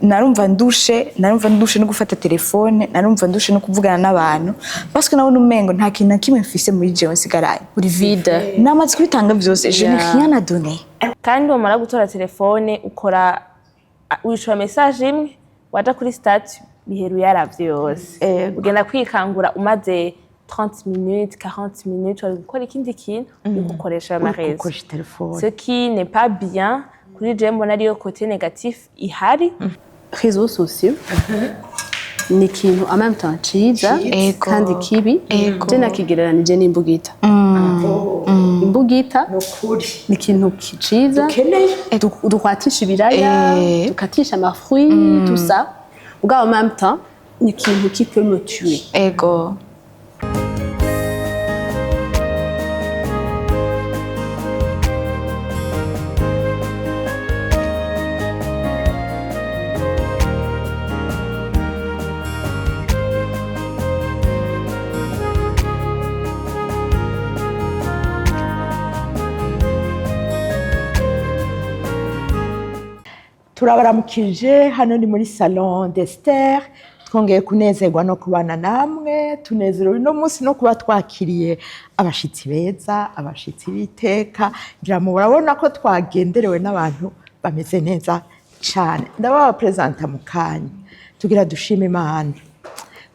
narumva ndushe no gufata telefone, narumva ndushe no kuvugana n'abantu parce que nabona umengo nta kintu na kimwe mfise muri jewe nsigaraye uri vide namaze kubitanga byose je n'ai rien à donner. Kandi wamara gutora telefone ukora wishura message imwe waja kuri stat biheru yaravye yose ugenda kwikangura umaze 30 minutes 40 minutes uri gukora ikindi kintu ukoresha ama réseaux, ce qui n'est pas bien. Kuri je mbona ariyo côté négatif ihari. Réseaux sociaux ni ikintu en même temps ciza kandi kibi. Je nakigereranije n'imbugita. Imbugita ni ikintu ciza dukwatisha ibiraya dukatisha amafruits tout ça, ugabo en même temps ni ikintu qui peut me tuer. Turabaramukije hano ni muri salon d'Esther, twongeye kunezerwa no kubana namwe, tunezerewe no munsi no kuba twakiriye abashitsi beza, abashitsi biteka, ngira mu urabona ko twagenderewe n'abantu bameze neza cyane. Ndababa presenta mukanya tugira dushima Imana.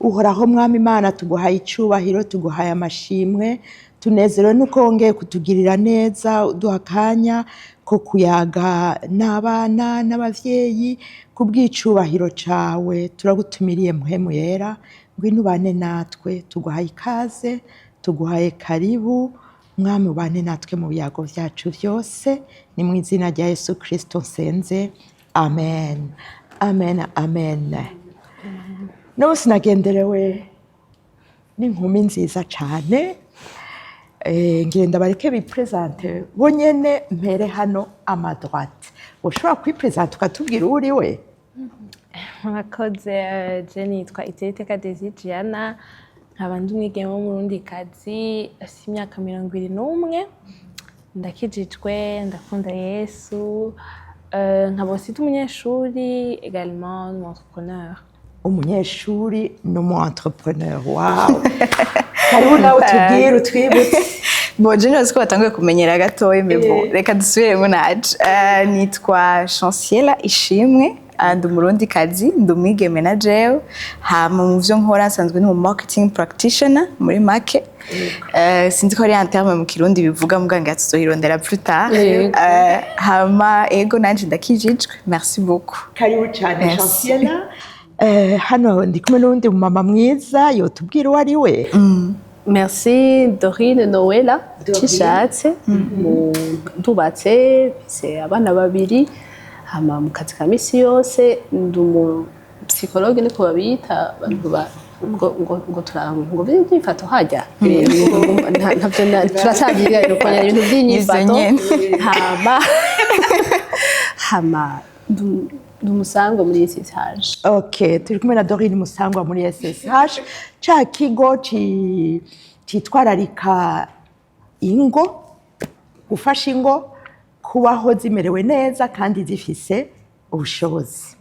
Uhoraho mwami Imana, tuguhaye icubahiro, tuguhaye amashimwe, tunezerewe nuko wongeye kutugirira neza, uduha akanya ko kuyaga n'abana n'abavyeyi kubw'icubahiro cawe. Turagutumiriye muhemu yera, ngwino ubane natwe, tuguhaye ikaze, tuguhaye karibu mwami, ubane natwe mu biyago vyacu vyose, ni mu izina rya Yesu Kristo nsenze, amen amen amen. No sinagenderewe n'inkumi nziza cane, ngenda bareke bipresente bonyene. Mpere hano ama droite, ushobora kwipresenta ukatubwira uri we? Mwakoze. Je nitwa Iteriteka Désir Gianna, nkaba ndi umwigeme w'umurundikazi afite imyaka 21, ndakijijwe, ndakunda Yesu, nkaba aussi umunyeshuri également n'entrepreneur. Umunyeshuri n'umu-entrepreneur, wow. Hariho nawe tubwire utwibutse. Bonje nose ko batanguye kumenyera gatoye mebo, reka dusubiremo naje. Nitwa Chanciela Ishimwe, ndi umurundikazi, ndi umwigeme na jewe, hama mu vyo nkora nsanzwe ni mu marketing practitioner muri make. Sinzi ko ari en terme mu Kirundi bivuga muganga tuzohirondera plus tard. Hama ego nanje ndakijijwe. Merci beaucoup. Karibu cyane Chanciela. Hano ndi kumwe n'undi mama mwiza, yotubwira uwari we? Merci Dorine Noella Cishatse, ndubatse mfise abana babiri, hama mu kazi ka misi yose ndi umu psychologue niko babita, ngo turango by'ifato hajya ntavyo turasagira irukanya ibintu by'inyifato, hama Musangwa muri SSH. Okay, turi kumwe na Dorine Musangwa muri SSH, ca kigo citwararika ingo, gufasha ingo kubaho zimerewe neza kandi zifise ubushobozi.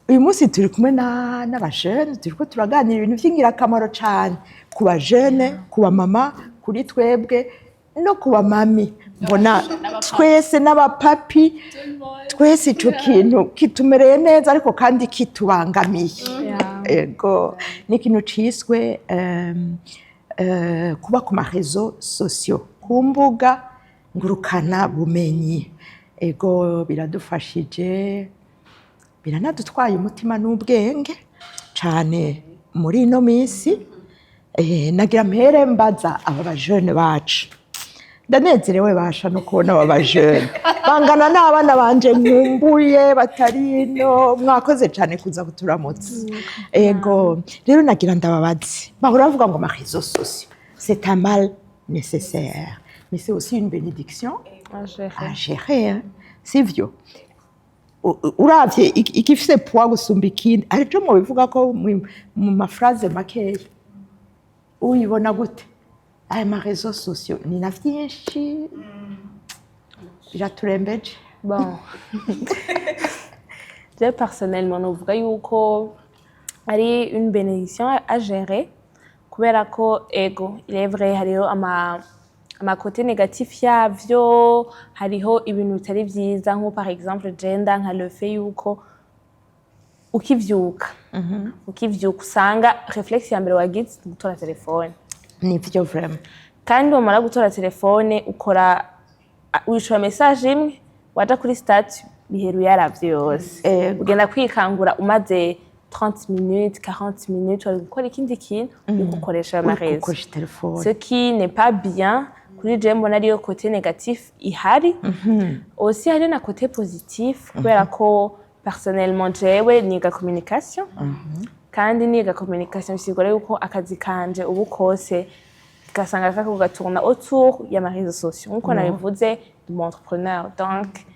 Uyu munsi turi kumwe n'abajene, turiko turaganira ibintu vy'ingirakamaro cane ku bajene, ku bamama, kuri twebwe no ku bamami. Mbona twese n'abapapi, twese ico kintu kitumereye neza ariko kandi kitubangamiye. Ego ni ikintu ciswe kuba ku marezo sociaux, ku mbuga ngurukana bumenyi. Ego biradufashije, biranadutwaye umutima n'ubwenge cane muri ino minsi. Nagira mpere mbaza aba bajene bacu, ndanezerewe basha no kubona aba bajene bangana n'abana banje nkumbuye batarino. Mwakoze cyane kuza kuturamutsa. Ego rero nagira ndababazi, bahora bavuga ngo amarezo sociaux c'est un mal nécessaire mais c'est aussi une bénédiction à gérer. Sivyo? Uravye ikifise poids gusumba ikindi, arico mu bivuga ko mu mafraze makeya uyibona gute? Aya marezo sociaux ni na vyinshi biraturembeje. Bon. Je personnellement novuga yuko ari une bénédiction à gérer kubera ko ego il est vrai hariho amakote négatif yavyo, hariho ibintu bitari vyiza nko par exemple gender nka le fait yuko ukivyuka usanga réflexe ya mbere wagize gutora telefone. Nivyo vraiment. Kandi wamara gutora telefone ukora wishura message imwe waja kuri statut biheru yaravye yose. Ugenda kwikangura umaze 30 minutes, 40 minutes, wari gukora ikindi kintu ukoresha amarezo. Ce qui n'est pas bien. Kuri je mbona ariyo côté négatif ihari. Aussi hari na côté positif kubera ko personnellement jewe niga communication. Kandi niga communication sigura yuko akazi kanje ubu kose gasanga kako gatuna autour ya réseaux sociaux. Nkuko nabivuze du entrepreneur. Donc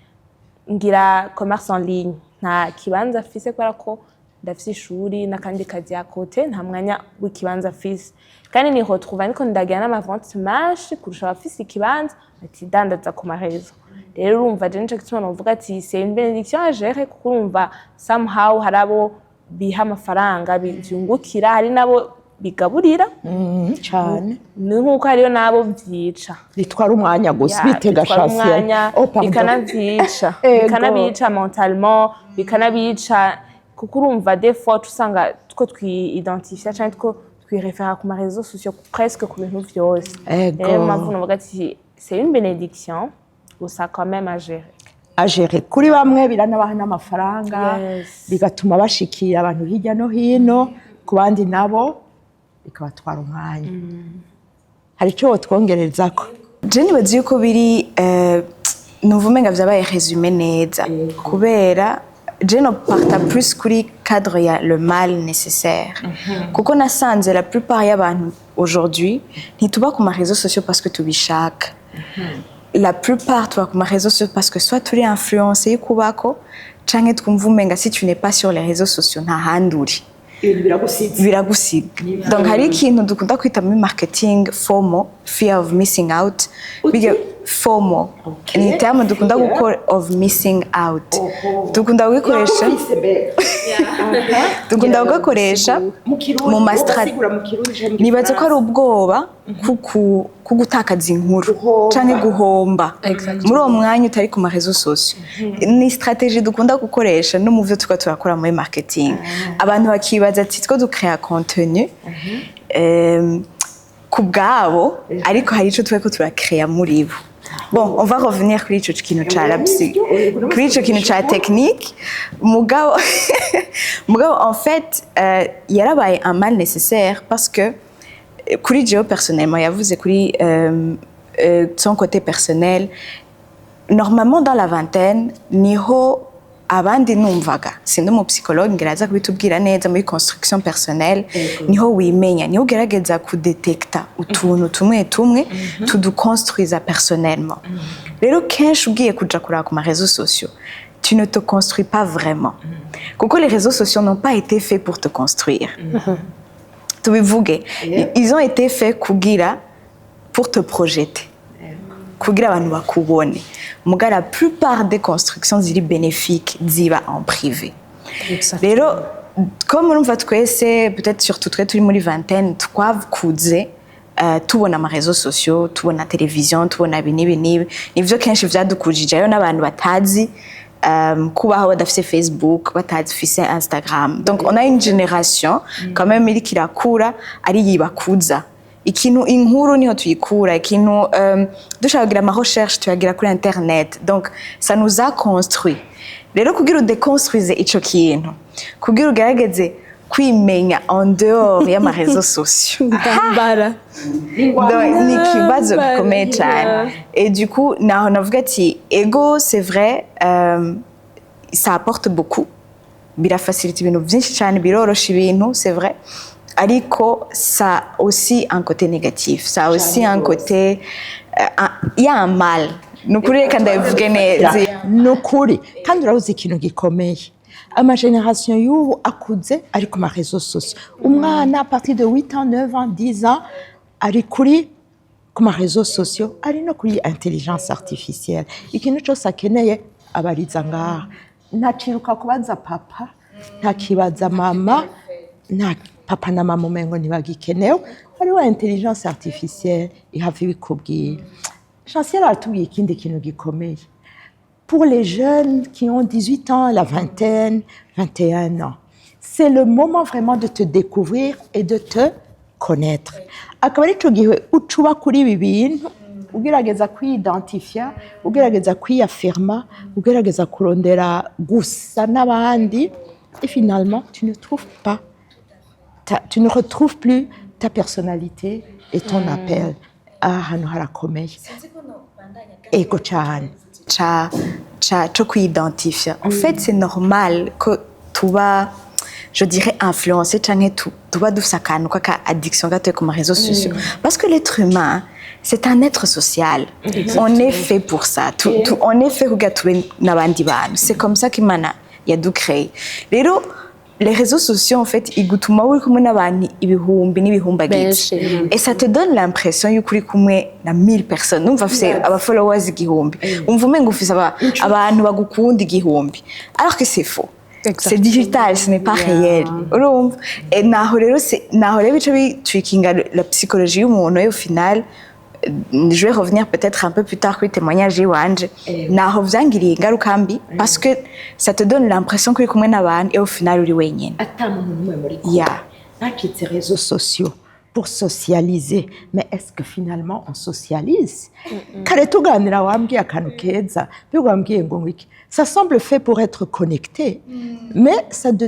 ngira commerce en ligne. Nta kibanza fise kubera ko ndafise ishuri n'akandi kazi ya kote nta mwanya w'ikibanza fise. Kandi ni retrouva niko ndagira n'amavente menshi kurusha abafise ikibanza ati dandaza ku marezo. Rero urumva je nico gituma novuga ati c'est une bénédiction à gérer kuko urumva somehow harabo biha amafaranga byungukira hari nabo bigaburira cyane ni nkuko hariyo nabo vyica bitwara umwanya gusa bitega chance bikanabica mentalement bikanabica kuko urumva des fois usanga two twi-identifier cyane two twi-référer ku réseaux sociaux presque ku bintu vyose. Rero mpamvu novuga ati c'est une bénédiction gusa quand même à gérer. Kuri bamwe biranabaha n'amafaranga bigatuma bashikira abantu hirya no hino ku bandi nabo bikabatwara umwanya. Hari icyo twongerezako? Je nibaza yuko biri nuvumenga vyabaye résumé neza kubera je no parta plus kuri cadre ya le mal nécessaire. Kuko nasanze la plupart y'abantu aujourd'hui ntituba ku réseaux sociaux parce que tubishaka. La plupart tuba ku réseaux sociaux parce que soit turi influencé kubako canke twumva umenga si tu n'es pas sur les réseaux sociaux nta handuri. Biragusiga. Donc hari ikintu dukunda kwita muri marketing FOMO, fear of missing out. Biga FOMO ni terme dukunda gukora of missing out. Dukunda gukoresha dukunda gukoresha mu nibaze ko ari ubwoba kugutakaza inkuru canke guhomba muri uwo mwanya utari ku réseaux sociaux. Ni stratégie dukunda gukoresha no mu byo turakora muri marketing. Abantu bakibaza ati two ducréer contenu ku bwabo ariko hari ico tweko turakréer muri bo. Bon, on va revenir kuri ico kintu ca kuri ico kintu ca technique. Mugabo en fait yarabaye un mal nécessaire parce que kuri Joe personnellement yavuze kuri son côté personnel. Normalement dans la vingtaine niho abandi numvaga sindi mu psychologue ngiraza kubitubwira neza muri construction personnelle niho wimenya niho gerageza kudetecta utuntu tumwe tuduconstruisa personnellement. Rero kenshi ugiye kuja kuri ku réseaux sociaux tu ne te construis pas vraiment kuko les réseaux sociaux n'ont pas été faits pour te construire. Tubivuge ils ont été faits kugira pour te projeter kugira abantu bakubone. Muga la plupart des constructions ziri bénéfiques ziba en privé. Rero comme urumva twese peut-être surtout turi muri vingtaine twakuze tubona ama réseaux sociaux tubona television tubona binibi nivyo kenshi vyadukujije rero n'abantu batazi kubaho badafise Facebook batazi fise Instagram. Donc on a une génération quand même iri kirakura ari yibakuza ikintu inkuru niho tuyikura ikintu dushaka kugira ama recherche tuyagira kuri internet. Donc ça nous a construit. Rero kugira udeconstruise ico kintu kugira ugerageze kwimenya en dehors y'ama réseaux sociaux Bara ni kibazo gikomeye cyane. Et du coup naho navuga ati ego c'est vrai ça apporte beaucoup birafacilite ibintu byinshi cyane birorosha ibintu c'est vrai ariko ça a aussi un côté négatif, ça a aussi un côté il y a un mal. Nukuri reka ndabivuge neza nukuri kandi urabuze ikintu gikomeye ama génération y'ubu akuze ari ku réseaux sociaux. Umwana à partir de 8 ans 9 ans 10 ans ari kuri ku réseaux sociaux ari no kuri intelligence artificielle. Ikintu cyose akeneye abariza ngaha ntaciruka kubaza papa ntakibaza mama nta papa na mama umengo ntibagikenewe hariho intelligence artificielle ihava ibikubwira Chancel aratubwiye ikindi kintu gikomeye pour les jeunes qui ont 18 ans la vingtaine 21 ans c'est le moment vraiment de te découvrir et de te connaître akaba arico gihe ucuba kuri ibi bintu ugerageza kwiidentifia ugerageza kwiaffirma ugerageza kurondera gusa n'abandi et finalement tu ne retrouves plus ta personnalité et ton appel ahantu harakomeye ego cyane cyo kwiidentifia en fait c'est normal que tuba je dirais influencé canke tuba dufise akantu k'aka addiction gatoye ku ma réseaux sociaux parce que l'être humain c'est un être social. Exactement. On est fait pour ça. On est fait kugira tube n'abandi bantu. C'est comme ça qu'Imana yadukreye. Rero les réseaux sociaux en fait igutuma uri kumwe n'abantu ibihumbi n'ibihumbagizi. Et ça te donne l'impression yuko uri kumwe na 1000 personnes. Numva ufise aba followers igihumbi. Umva umengo ufise abantu bagukunda igihumbi. Alors que c'est faux. Exactement. C'est digital, ce n'est pas réel. Et naho rero bico bitwikinga la psychologie y'umuntu au final. Je vais revenir peut-être un peu plus tard kuri témoignage iwanje naho vyangiriye ingaruka mbi parce que ça te donne l'impression que uri kumwe n'abantu et au final uri wenyene atamuntu numwe muri ko nakitse réseaux sociaux pour socialiser mais est-ce que finalement on socialise kare tuganira wambwiye akantu keza bigwambwiye ngo ngiki ça semble fait pour être connecté mais ça te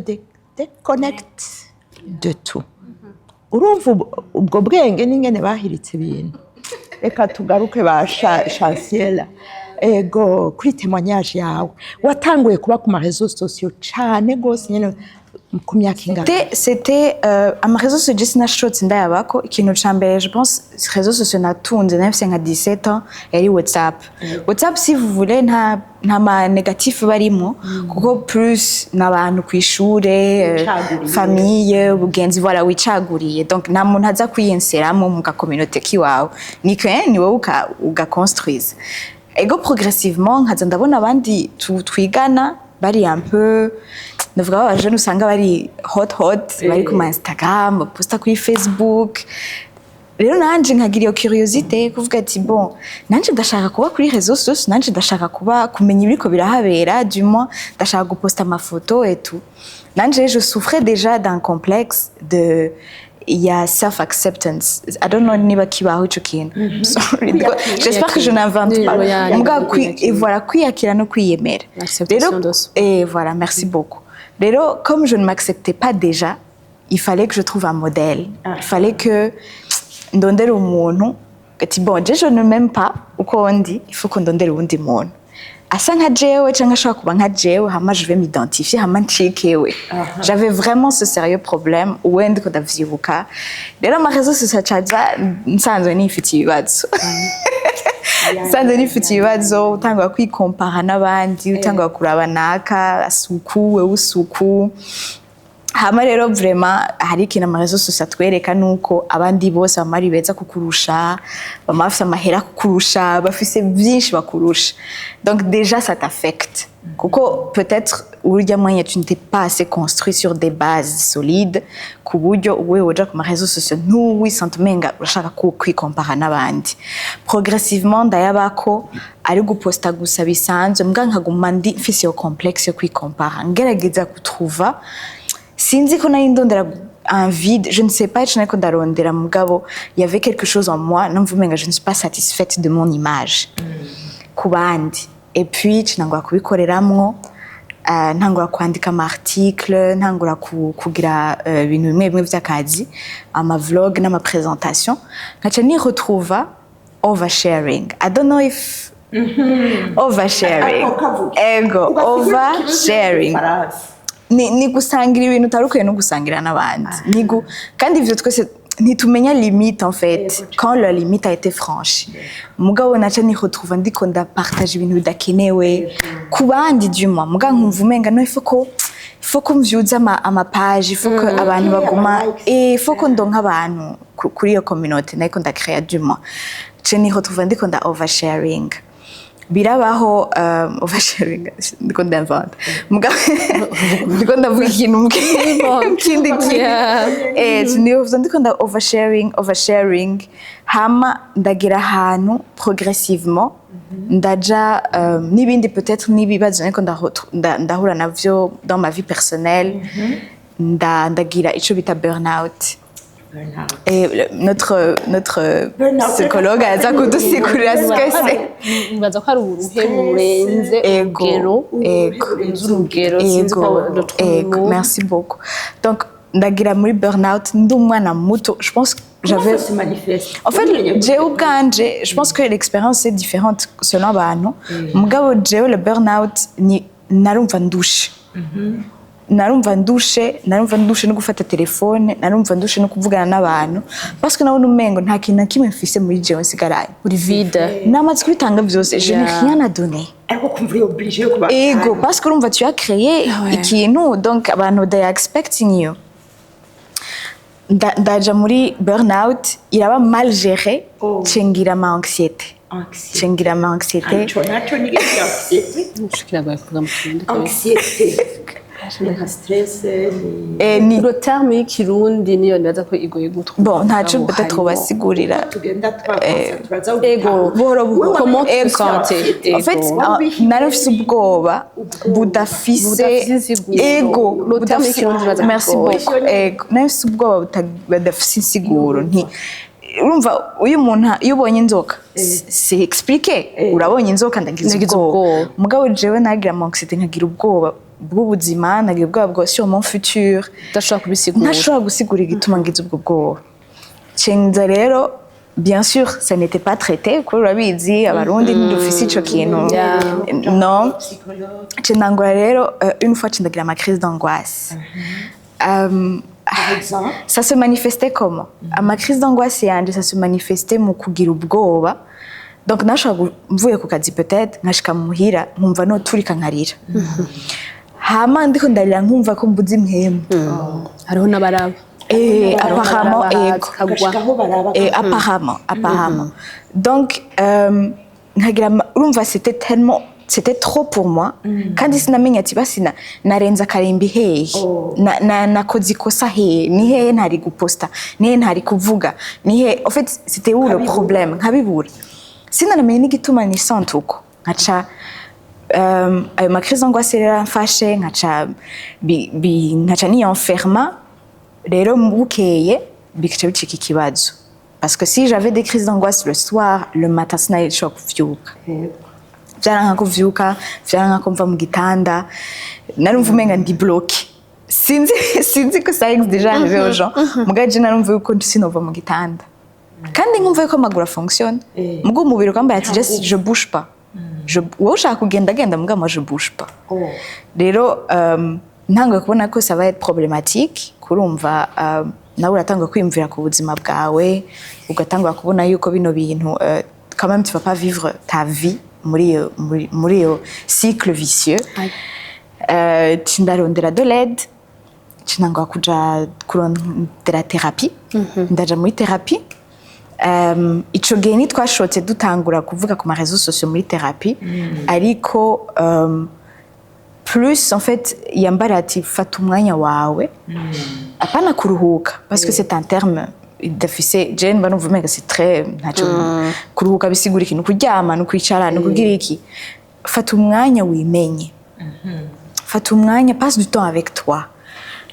déconnecte de tout urumva ubwo bwenge n'ingene bahiritse ibintu reka tugaruke ba Chancel ego kuri témoignage yawe watanguye kuba ku ma réseaux sociaux cyane gose nyene ku myaka ingana c'était ama réseaux sociaux sinashotse ndayabako ikintu ca mbere je pense réseaux sociaux natunze nafise nka 17 ans yari WhatsApp si vous voulez nta ma négatif barimo kuko plus n'abantu kwishure famille ubugenzi voilà wicaguriye donc nta muntu aza kwiyenseramo mu ka communauté kiwawe ni wowe uga construise ego progressivement nkaza ndabona abandi twigana bari un peu ndavuga aba jeune usanga bari hot bari ku Instagram posta kuri Facebook rero nanje nkagira iyo curiosité kuvuga ati bon nanje ndashaka kuba kuri réseaux sociaux nanje ndashaka kuba kumenya ibiko birahabera du moins ndashaka guposta amafoto et tout nanje je souffrais déjà d'un complexe de il y a self-acceptance. I don't know niba kibaho ico kintu. Sorry. J'espère que je n'invente pas. Et voilà, kwiyakira no kwiyemera. Et voilà, merci beaucoup. Rero, comme je ne m'acceptais pas déjà, il fallait que je trouve un modèle. Il fallait que ndondere umuntu ati bon, je ne m'aime pas uko ndi, il faut que ndondere undi muntu. Asa nka jewe cyangwa ashaka kuba nka jewe hama je vais m'identifier hama ncikewe. J'avais vraiment ce sérieux problème uwende ko ndavyibuka. Rero ama réseaux sociaux caza nsanzwe nifitiye ibibazo. Nsanzwe nifitiye ibibazo utangwa kwikompara n'abandi utangwa kuraba naka asuku we usuku. Hama rero vraiment hari ikintu ama réseaux sociaux atwereka nuko abandi bose bamari beza kukurusha bamafise amahera kukurusha bafise byinshi bakurusha donc déjà ça t'affecte kuko peut-être urya moyen tu n'étais pas assez construit sur des bases solides ku buryo wewe woja ku ma réseaux sociaux ntuwisantumenga urashaka kwikompara n'abandi progressivement ndayabako ari guposta gusa bisanzwe mbwa nkaguma ndi mfise yo complexe yo kwikompara ngerageza kutrouva sinzi ko nari ndondera un vide, je ne sais pas, je n'ai que darondera mugabo, il y avait quelque chose en moi, non vumenga je ne suis pas satisfaite de mon image. Kubandi. Et puis nangura kubikoreramwo, ntangura kwandika ama article, ntangura kugira ibintu bimwe vy'akazi, ama vlog n'ama présentation. Ngaca ni retrouva oversharing. I don't know if oversharing. Ego, oversharing. Ni gusangira ibintu utarukuye no gusangira n'abandi kandi ivyo twese ntitumenya limite en fait quand la limite a été franchie mugabo naca ni retrouve ndiko ndapartage ibintu bidakenewe ku bandi du moins muga nkumva umenga no il faut ko mvyuza ama page il faut que abantu baguma et il faut ko ndonka abantu kuri iyo communauté nako ndakrea du moins je ni retrouve ndiko nda oversharing birabaho oversharing ndiko ndavanta mugabo ndiko ndavuga ikintu kindi niyo ndiko nda oversharing hama ndagira ahantu progressivement ndaja n'ibindi peut-être n'ibibazo ariko ndahura navyo dans ma vie personnelle ndagira ico bita burnout. Et notre psychologue aza kudusigurira ce que c'est. Nibaza ko ari uruhe burenze urugero. Merci beaucoup. Donc ndagira muri burnout ndi umwana muto, je pense que j'avais en fait je pense que l'expérience est différente selon abantu mugabo le burnout ni narumva ndushe narumva ndushe no gufata telefone narumva ndushe no kuvugana n'abantu parce que nabona umengo nta kintu kimwe mfise muri jewe nsigaraye uri vide namaze kubitanga byose je n'ai rien à donner ariko kumva uri obligé yo kuba ego parce que urumva tu as créé ikintu donc abantu they are expecting you ndaja muri burnout iraba mal géré cengira ma anxiété cengira ma anxiété anxiété stress ni le terme y'ikirundi niyo ndaza ko igoye gutwa bon ntaco peut-être basigurira ego comment tu sentais en fait narafise ubwoba budafise ego le terme y'ikirundi ndaza merci beaucoup ego narafise ubwoba budafise insiguro nti urumva uyu muntu iyo ubonye inzoka c'est expliqué urabonye inzoka ndagize ubwoba mugabo jewe nagira anxiété nkagira ubwoba bw'ubuzima nagira ubwoba bwa sur mon futur ntashobora gusigura igituma ngize ubwo bwoba cenza rero bien sûr ça n'était pas traité kuko urabizi abarundi ntidufise ico kintu non cenangura rero une fois cendagira ma crise d'angoisse ça se manifestait comment ma crise d'angoisse yanje ça se manifestait mu kugira ubwoba donc nashobora mvuye ku kazi peut-être nkashika muhira nkumva no turika nkarira hama ndiko ndarira nkumva ko mbuze impemu hariho n'abaraba apparemment donc nkagira urumva c'était trop pour moi kandi sinamenya ati basi narenza karimbi hehe nakoze ikosa hehe ni hehe ntari guposta ni hehe ntari kuvuga ni hehe en fait c'était où le problème nkabibura sinanamenye n'igituma nisante uko nkaca ayo ma crise d'angoisse yaramfashe nkaca niyenferma rero mbukeye bikaca bicika ikibazo parce que si j'avais des crises d'angoisse le soir le matin sinashobora kuvyuka vyaranka kuvyuka vyaranka kumva mu gitanda narumva umenga ndi bloqué sinzi ko ça existe déjà arrivé aux gens mugaje narumva yuko sinova mu gitanda kandi nkumva yuko amaguru fonctionne mugo umubiri ukambaye ati je bouge pas wowe ushaka kugendagenda muga moi je bouge pas rero ntangoye kubona ko ça va être problématique kurumva nawe uratanga kwiyumvira ku buzima bwawe ugatangura kubona yuko bino bintu quand même tu vas pas vivre ta vie muri cycle vicieux cindarondera de l'aide cinangwa kuja kurondera thérapie ndaja muri thérapie ico gihe nitwashotse dutangura kuvuga ku ma réseaux sociaux muri thérapie ariko plus en fait yambara ati fata umwanya wawe apana kuruhuka parce que c'est un terme dafise je mba numva mega c'est très ntaco kuruhuka bisigura ikintu kuryama no kwicara no kugira iki fata umwanya wimenye fata umwanya passe du temps avec toi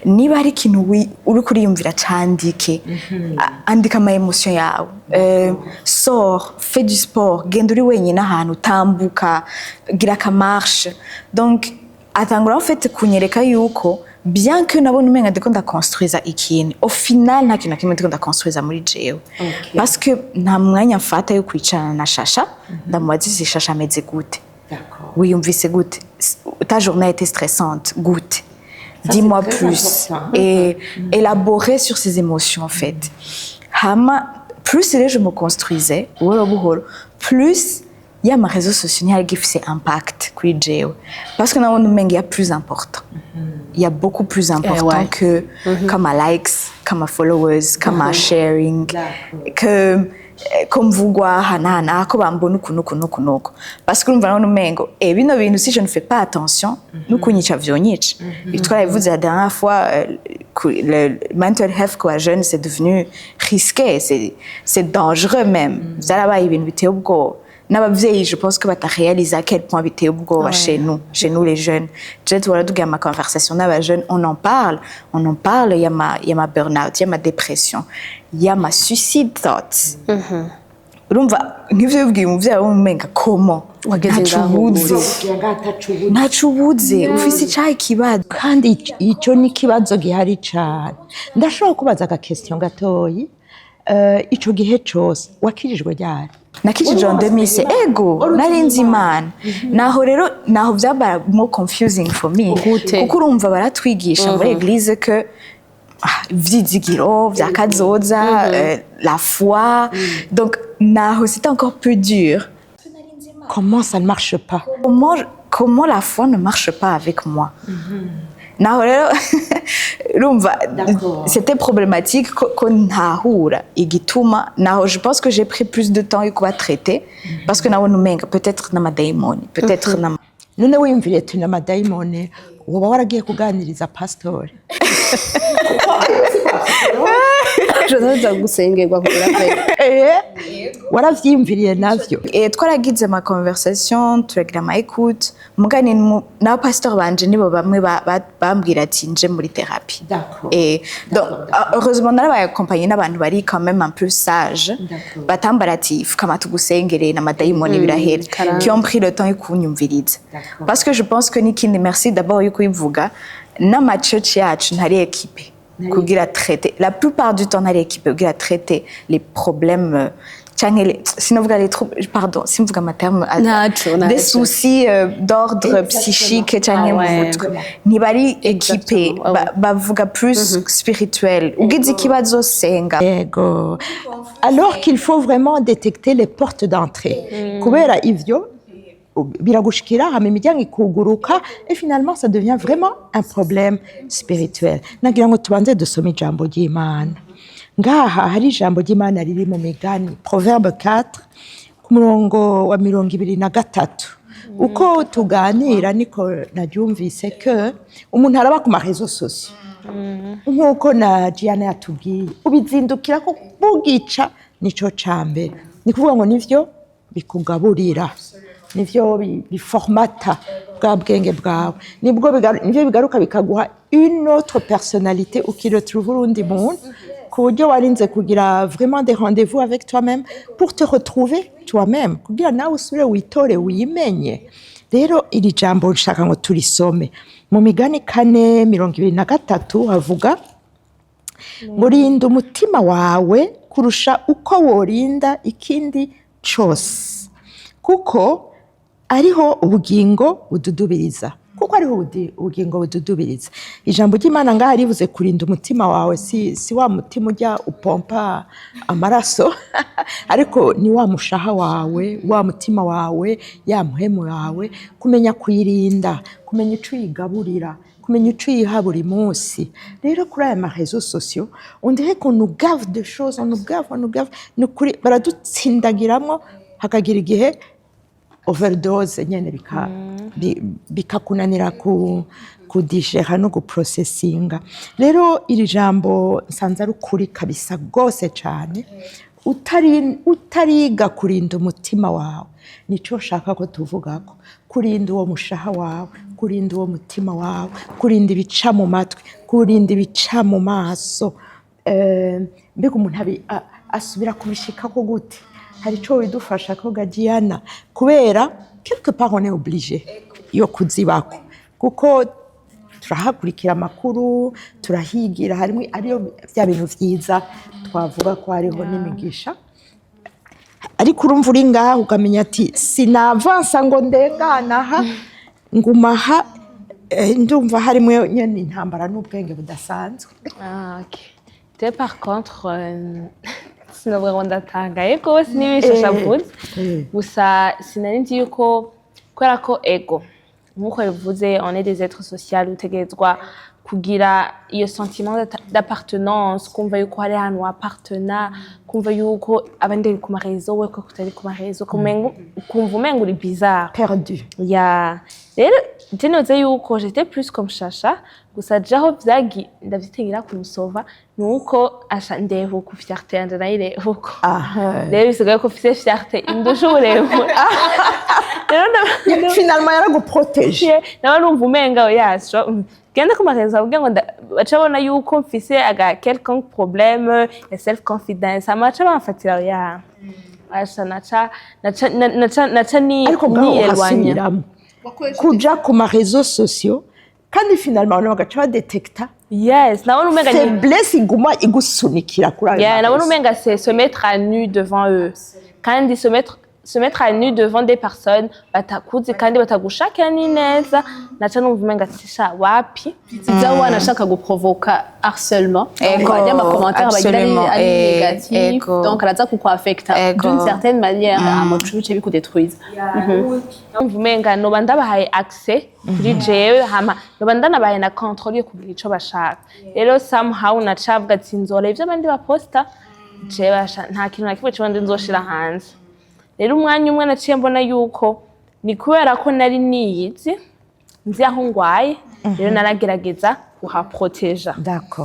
niba hari ikintu uri kuriyumvira candike andika ama emotion yawe sors fais du sport genda uri wenyine ahantu tambuka gira ka marche donc atangura en fait kunyereka yuko bien que nabone umenga ndiko ndakonstruiza ikintu au final nta kintu kimwe ndiko ndakonstruiza muri jewe parce que nta mwanya mfata yo kwicarana na Shasha ndamubaza Shasha ameze gute wiyumvise gute ta journée a été stressante gute dis-moi plus et élaborer sur ces émotions en fait hama plus je me construisais plus il y a mes réseaux sociaux qui fait impact kuri jewe parce que nabone umenga ya plus important il y a beaucoup plus important que comme à likes comme à followers comme à sharing que ko mvugwa hanana ko bambona ukuntu parce que urumva none umengo bino bintu si je ne fais pas attention n'ukunyica vyonyica twarabivuze la dernière fois le mental health quoi jeune c'est devenu risqué c'est dangereux même vyarabaye ibintu biteye ubwoba n'abavyeyi je pense que bataréalise à quel point biteye ubwoba chez nous les jeunes je dois duga ma conversation n'aba jeunes on en parle il y a ma burn-out il y a ma dépression il y a ma suicide thoughts urumva nk'ivyo bibwiye umuvyeyi w'umumenga comment ntacubuze ufise icayi kibazo kandi ico ni kibazo gihari cyane ndashobora kubaza aga question gatoyi ico gihe cose wakirijwe ryari nakijije en 2000 ego narinzi imana naho vyaba more confusing for me kuko urumva baratwigisha muri eglise que vyizigiro vya kazoza la foi donc naho c'était encore plus dur. Comment ça ne marche pas? Comment la foi ne marche pas avec moi? Naho rero urumva c'était problématique ko ntahura igituma naho je pense que j'ai pris plus de temps yuko batraiter parce que naho numenga peut-être na madaimoni peut-être na none wimvire tu na madaimoni woba waragiye kuganiriza pastor je gusengerwa kugira waravyimviriye navyo twaragize ma conversation turagira ma écoute mugani na pasteur banje nibo bamwe bambwira ati nje muri thérapie et donc heureusement narabaye accompagné n'abantu bari quand même un peu sage batambara ati kama tugusengere na madaimoni birahera qui ont pris le temps yo kunyumviriza parce que je pense que nikindi merci d'abord yuko ivuga na ma church yacu ntari équipe kugira traiter la plupart du temps ntari équipe kugira traiter les problèmes simvuga ma terme des soucis d'ordre psychique ntibari équipé bavuga plus spirituel ugize ikibazo senga ego alors qu'il faut vraiment détecter les portes d'entrée kubera ivyo biragushikira hama imiryango ikuguruka et finalement ça devient vraiment un problème spirituel nagira ngo tubanze dusome ijambo ry'Imana ngaha hari ijambo ry'Imana riri mu Migani Proverbe 4 ku murongo wa 23 uko tuganira niko naryumvise que umuntu araba ku marezo sociaux nkuko na Diana yatubwiye ubizindukira ko bugica nico cambe ni kuvuga ngo nivyo bikugaburira nivyo biformata bwa bwenge bwawe nibwo bigaruka bikaguha une autre personnalité ukiretrouve urundi muntu ku buryo warinze kugira vraiment des rendez-vous avec toi-même pour te retrouver toi-même kugira nawe usubire witore wimenye rero iri jambo nshaka ngo turisome mu Migani 4:23 havuga ngo rinda umutima wawe kurusha uko worinda ikindi cose kuko ariho ubugingo bududubiriza ijambo ry'Imana ngaha rivuze kurinda umutima wawe si wa mutima ujya upompa amaraso ariko ni wa mushaha wawe wa mutima wawe ya muhemu wawe kumenya kuyirinda kumenya ico yigaburira kumenya ico yiha buri munsi rero kuri aya marezo sociaux on dirait qu'on nous gave de choses on nous gave nukuri baradutsindagiramwo hakagira igihe overdose nyene bikakunanira kudigera no guprocessinga rero iri jambo nsanze ari ukuri kabisa gose cyane utariga kurinda umutima wawe nico shaka ko tuvugako kurinda uwo mushaha wawe kurinda uwo mutima wawe kurinda ibica mu matwi kurinda ibica mu maso mbega umuntu asubira kubishikako gute hari ico widufasha ko Diana kubera quelque part on est obligé yo kuzibako kuko turahakurikira amakuru turahigira harimo ariyo bya bintu vyiza twavuga ko hariho n'imigisha ariko urumva uri ngaho ukamenya ati sinavansa ngo ndenganaha ngumaha ndumva harimo nyene intambara n'ubwenge budasanzwe okay. Par contre sinabwo ndatangaye rwose n'ibishashavuze gusa sinari nzi yuko kubera ko ego nk'uko bivuze on est des êtres sociaux utegerezwa kugira iyo sentiment d'appartenance, kumva yuko hari ahantu wapartena, kumva yuko abandi bari ku marezo we ko kutari ku marezo, kumva umenga uri bizarre. Perdu. Ya. Rero je noze yuko j'étais plus comme Chacha, gusa jaho vyagi ndavyitingira kumusova nuko asha ndeho ku fierté yanje nayireho ko. Rero bisigaye ko fise fierté indusha uburebure. Finalement yaraguprotege. Nawe numva umenga yasho genda ku marezo avuga ngo bacabona yuko mfise aga quelconque problème ya self confidence amaca bamfatira ya asha naca niyelwanya kuja ku marezo sociaux kandi finalement bagaca badetekta yes nabona umenga ni faiblesse iguma igusunikira kuri ayo yeah nabona umenga c'est se mettre à nu devant eux kandi se mettre à nu devant des personnes batakuzi kandi batagushakira ni neza naca numva umenga sisha wapi ziza wanashaka guprovoka harcèlement donc ama commentaires ari négatif donc araza kukwafecta d'une certaine manière amocu bice bikudetruise numva umenga noba ndabahaye accès kuri jewe hama noba ndanabahaye na contrôle yo kugira ico bashaka rero somehow nacavuga ati nzora ivyo abandi baposta jewe nta kintu na kimwe cyo nzoshira hanze. Rero umwanya umwe naciye mbona yuko ni kubera ko nari niyizi nzi aho ngwaye rero naragerageza kuhaproteja.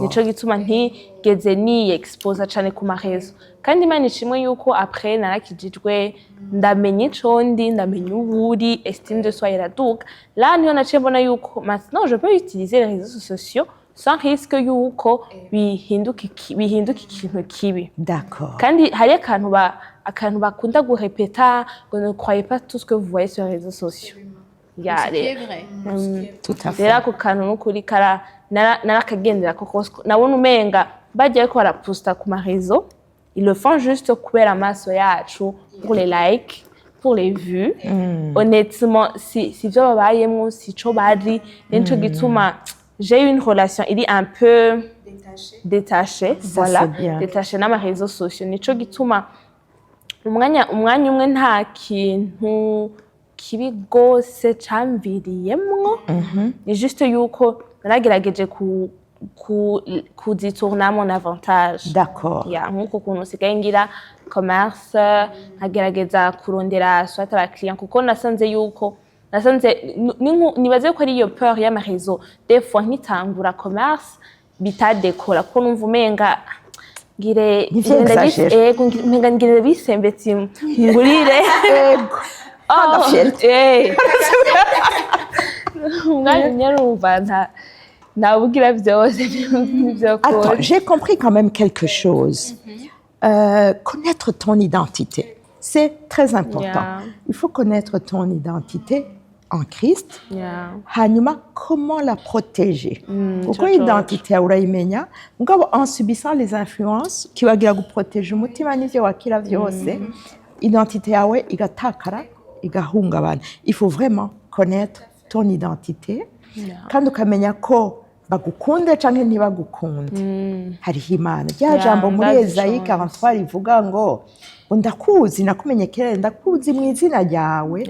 Nico gituma ntigeze ni expose cyane ku marezo kandi Imana ishimwe yuko après narakijijwe ndamenye ico ndi ndamenye uburi estime de soi iraduka là niho naciye mbona yuko maintenant je peux utiliser les réseaux sociaux sans risque yuko bihinduka ikintu kibi. D'accord. Kandi hari akantu bakunda gurepeta ngo ne croyez pas tout ce que vous voyez sur les réseaux sociaux. C'est vrai. Tout à fait. Rero ako kantu n'ukuri narakagendera koko nabona umenga bagiye ko baraposta ku marezo ils le font juste kubera amaso yacu pour les likes pour les vues. Honnêtement si vyo babayemwo si co bari nico gituma j'ai eu une relation il est un peu détachée voilà détachée na réseaux sociaux nico gituma umwanya umwe nta kintu kibi gose camviriyemwo ni juste yuko naragerageje kuzitourna mon avantage. D'accord. Ya nkuko kuntu sigaye ngira commerce nkagerageza kurondera soit aba client kuko nasanze yuko nibaze ko ari iyo peur ya marezo des fois nkitangura commerce bitadekora kuko numva umenga ngire bisembetse ngurire Attends, j'ai compris quand même quelque chose. Connaître ton identité, c'est très important. Il faut connaître ton identité en Christ. Hanyuma, comment la protéger? Pourquoi identité urayimenya? Mugabo en subissant les influences qui wagira guprotéger umutima n'ivyo wakira vyose, identité yawe igatakara, igahungabana. Il faut vraiment connaître ton identité. Kandi ukamenya ko bagukunde canke ntibagukunde. Hariho Imana. Rya jambo muri Ezayi 43 rivuga ngo ndakuzi nakumenye kera ndakuzi mu izina ryawe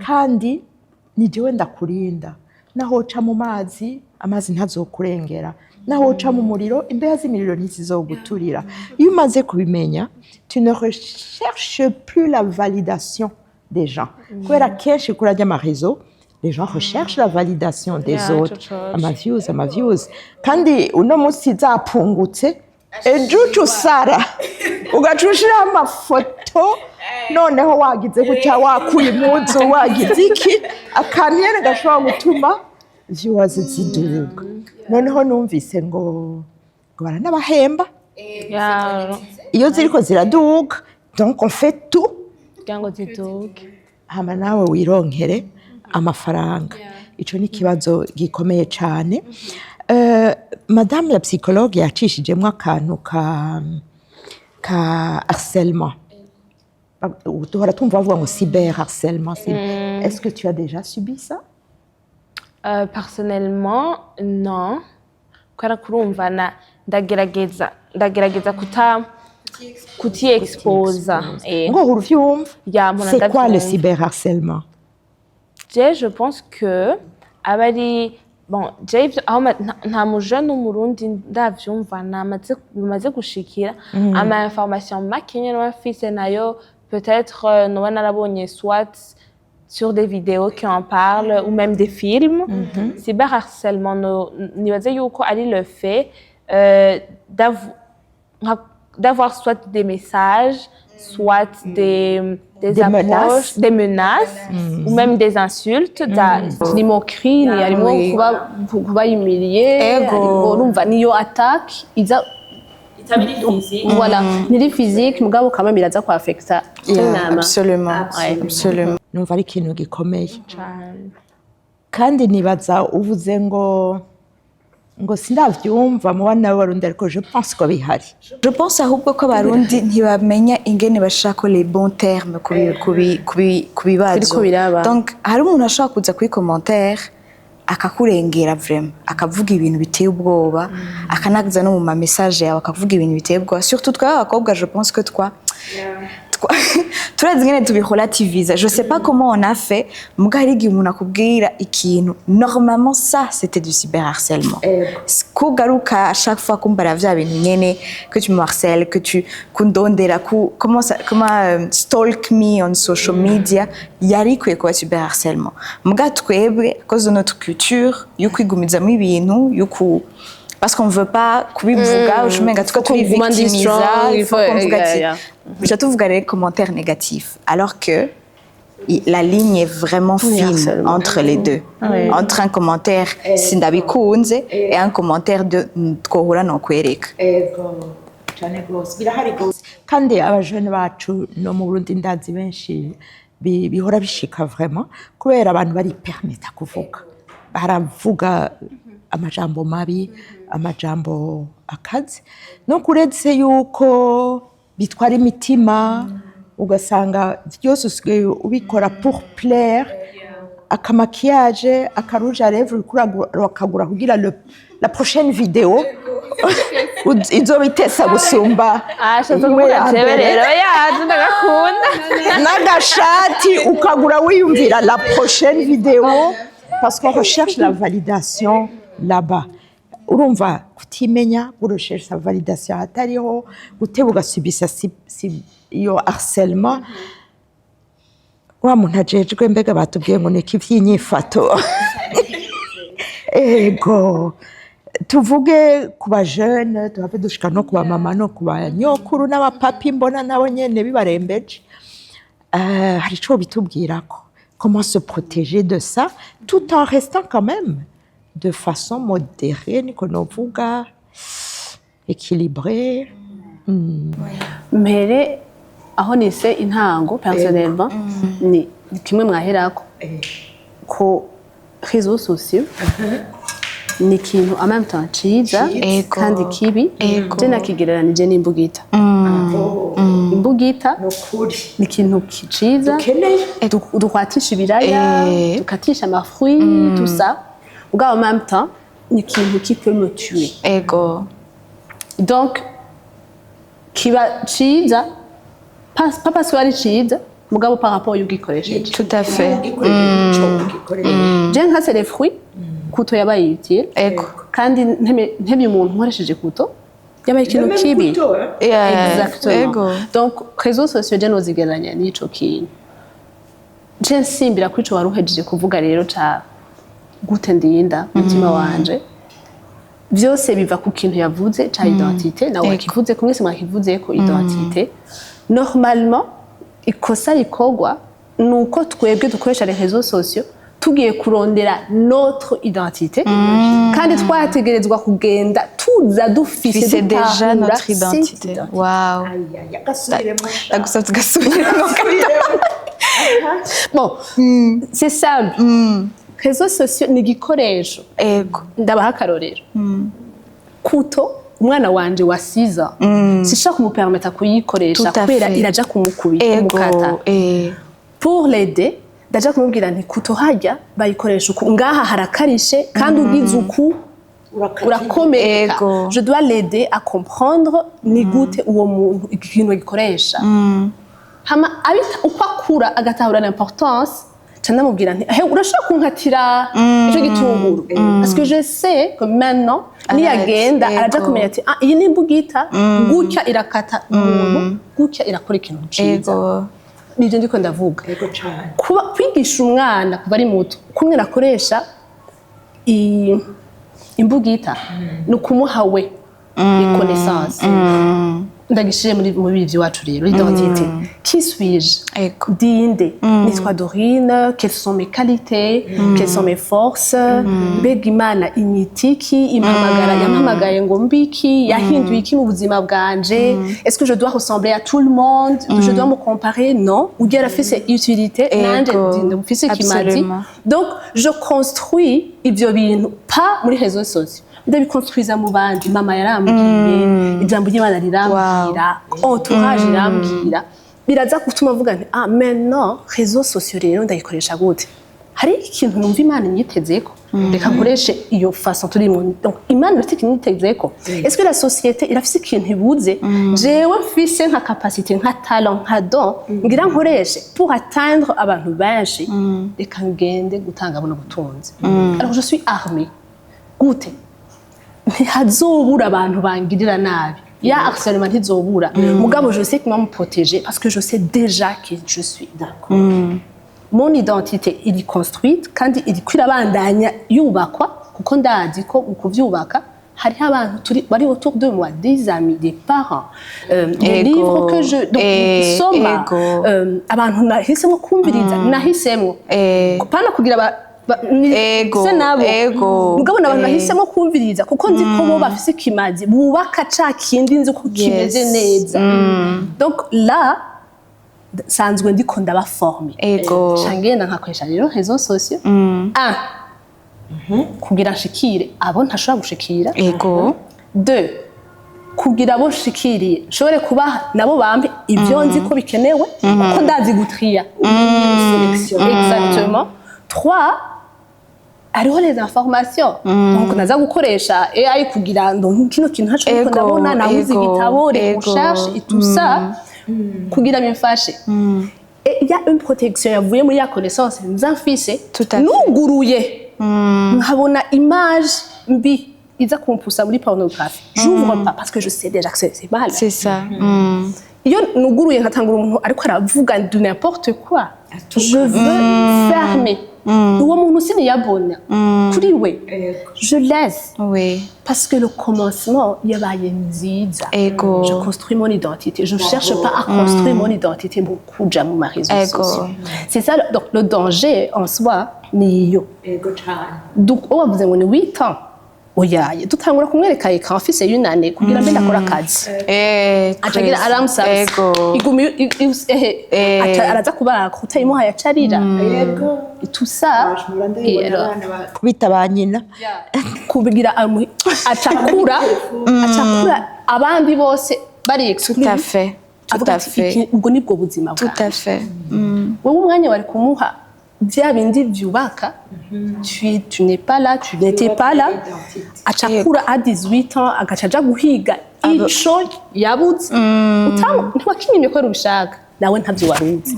kandi ni jewe ndakurinda. Naho uca mu mazi amazi ntazokurengera. Naho uca mu muriro imbeho z'imiriro ntizizoguturira. Iyo umaze kubimenya, tu ne recherches plus la validation des gens. Kubera kenshi kuri ajya amarezo les gens recherchent la validation des autres. Ama views. Kandi uno munsi zapungutse ejo usara ugacushira amafoto noneho wagize gutya wakuye impuzu wagize iki akanyene gashobora gutuma viewers ziduga. Noneho numvise ngo baranabahemba iyo ziriko ziraduga donc on fait tout ngo ziduge hama nawe wironkere amafaranga. Ico ni kibazo gikomeye cyane. Madame la psychologue yacishijemo akantu ka harcèlement. Duhora tumva bavuga ngo cyber harcèlement. Est-ce que tu as déjà subi ça? Personnellement, non. Kubera kurumva ndagerageza kuti-exposa. Ngo uruvyumva? C'est quoi le cyberharcèlement? Je pense que abari bon Jay aho nta mujene w'umurundi ndavyumva bimaze gushikira ama information makenye no afise nayo peut-être noba narabonye soit sur des vidéos qui en parlent ou même des films. Cyberharcèlement nibaze yuko ari le fait d'avoir soit des messages, soit des approches, des menaces, ou même des insultes. Ni moquerie, ni harimo kuba humilié, urumva niyo attaque iza voilà, ni physique mugabo kama biraza kwa affecta inama. Absolument. Numva ari ikintu gikomeye kandi nibaza uvuze ngo sindavyumva mu bana b'abarundi ariko je pense ko bihari. Je pense ahubwo ko abarundi ntibamenya ingene bashaka les bons termes kubibazo. Donc hari umuntu ashaka kuza kuri commentaire akakurengera vraiment akavuga ibintu biteye ubwoba akanagiza no mu ma message yawe akavuga ibintu biteye ubwoba surtout twa abakobwa je pense que turazi ngene tubirelativiza. Je sais pas comment on a fait mugari igihe umuntu akubwira ikintu normalement ça c'était du cyberharcèlement kugaruka à chaque fois kumbara vya bintu nyene que tu me harcèles que tu kundondera comment stalk me on social media yari kwiye kuba cyberharcèlement muga twebwe cause de notre culture yukwigumizamo ibintu yuku parce qu'on veut pas kubivuga ujumenga tuko tubivictimiza il faut qu'on je trouve les commentaires négatifs alors que la ligne est vraiment fine entre les deux. Entre un commentaire sindabikunze et un commentaire de kohura no kwereka. Kandi abajene bacu no mu Burundi ndazi benshi bihora bishika vraiment kubera abantu bari permita kuvuga baravuga amajambo mabi amajambo akazi no kuretse yuko bitwara imitima ugasanga byose usigaye ubikora pour plaire akamakiage akarouge à lèvres ukagura kugira la prochaine vidéo izobitesa gusumba n'agashati ukagura wiyumvira la prochaine vidéo parce qu'on recherche la validation là-bas. Urumva kutimenya urecherche sa validation atariho gutebuga subisa iyo harcèlement wa muntu ajejwe mbega batubwiye ngo neki vyinyifato ego tuvuge ku ba jeune tuhafe dushika no ku ba mama no ku ba nyokuru n'abapapi mbona nabo nyene bibarembeje hari ico bitubwirako comment se protéger de ça tout en restant quand même de façon modérée, niko novuga équilibrée. Mbere aho nise intango personnellement ni kimwe mwaherako ko réseaux sociaux ni kintu en même temps ciza kandi kibi je nakigereranije n'imbugita. Imbugita ni kintu ciza dukwatisha ibiraya dukatisha amafruits tout ça. En même temps, ni kintu qui peut me tuer. Ego. Donc, kiba ciza, pas parce que ari ciza, mugabo par rapport au gikoresheje. Tout à fait. Je nka c'est les fruits, kuto yabaye utile. Ego. Kandi ntebe umuntu nkoresheje kuto, yabaye ikintu kibi. Exactement. Donc, réseaux sociaux je nozigeranya n'ico kintu. Je nsimbira kuri ico waruhejeje kuvuga rero ca gute ndinda mutima wanje vyose biva ku kintu yavuze ca identité na wakivuze kumwe se mwakivuze ko identité normalement ikosa rikogwa nuko twebwe dukoresha les réseaux sociaux tugiye kurondera notre identité kandi twategerezwa kugenda tuza dufise déjà notre identité. Wow. Bon, c'est simple. Réseaux sociaux ni gikoresho ndabaha akarorero kuto umwana wanje wasiza sishaka kumupermettre kuyikoresha kubera iraja kumukubita umukata pour l'aider ndaja kumubwira nti kuto hajya bayikoresha uko ngaha harakarishe kandi ugize uku urakomeka. Je dois l'aider à comprendre ni gute uwo muntu ikintu gikoresha hama abita uko akura agatahura l'importance ndamubwira nti urashobora kunkatira icyo gitunguru parce que je sais que maintenant niyagenda araja kumenya ati iyi ni imbugita gutya irakata umuntu gutya irakora ikintu ciza nivyo ndiko ndavuga kuba kwigisha umwana kuva ari muto kumwe nakoresha imbugita ni ukumuha we connaissance ndagishije muri ibi iwacu rero identité qui suis-je dinde nitwa Dorine quelles sont mes qualités quelles sont mes forces mbega Imana inyitiki yampamagaye ngo mbiki yahinduye iki mu buzima bwanje est-ce que je dois ressembler à tout le monde je dois me comparer non ugira afise utilité nanje dinde mufise kimadi donc je construis ivyo bintu pas muri réseaux sociaux ndabikonstruiza mu bandi mama yarambwiye ijambo ry'Imana rirambwira entourage irambwira biraza gutuma mvuga nti maintenant réseaux sociaux rero ndayikoresha gute hari ikintu numva Imana inyitezeko reka nkoreshe iyo façon turimo donc Imana ifite ikintu inyitezeko est-ce que la société irafise ikintu ibuze jewe mfise nka capacité nka talent nka don ngira nkoreshe pour atteindre abantu benshi reka ngende gutanga buno butunzi alors je suis armée gute ntihazobura abantu bangirira nabi ya harcèlement ntizobura mugabo je sais comment me protéger parce que je sais déjà qui je suis d'accord mon identité iri construite kandi iri kwirabandanya yubakwa kuko ndazi ko ukuvyubaka hari abantu turi bari autour de moi des amis des parents des livres que je donc soma abantu nahisemo kumviriza nahisemo pana kugira mugabo n'abantu bahisemo kumviriza kuko nzi ko bo bafise ikimazi bubaka ca kindi nzi ko kimeze neza donc là sanzwe ndiko ndabaforme cangenda nkakoresha rero réseaux sociaux kugira nshikire abo ntashobora gushikira 2 kugira abo nshikiriye nshobore kubaha nabo bampe ibyo nzi ko bikenewe kuko ndazi gutria exactement 3 ariho les informations donc naza gukoresha AI kugira ngo kino kintu ntaco ndabona nabuze igitabo les recherches et tout ça kugira bimfashe il y a une protection yavuye muri ya connaissance nzamfise nuguruye nkabona image mbi iza kumpusa muri pornographie j'ouvre pas parce que je sais déjà que c'est mal c'est ça iyo nuguruye nkatangura umuntu ariko aravuga de n'importe quoi je veux fermer uwo muntu siniyabona kuri we je laisse parce que le commencement yabaye nziza je construis mon identité je cherche pas à construire mon identité pour kuja mu réseaux sociaux c'est ça donc le danger en soi niyo donc on va vous dire 8 ans oyaye dutangura kumwereka eka office y'unane kugira mbe ndakora akazi acagira aramusaba igumi araza kubara kutayimuha yacarira tout ça kubita banyina kubigira acakura abandi bose bari exclu tout à fait ubwo nibwo buzima tout à fait wowe umwanya wari kumuha bya bindi byubaka tu n'es pas là tu n'étais pas là acakura à 18 ans agacaja guhiga ico yabuze ntiwakinyimye ko rubishaka nawe ntavyo waruzi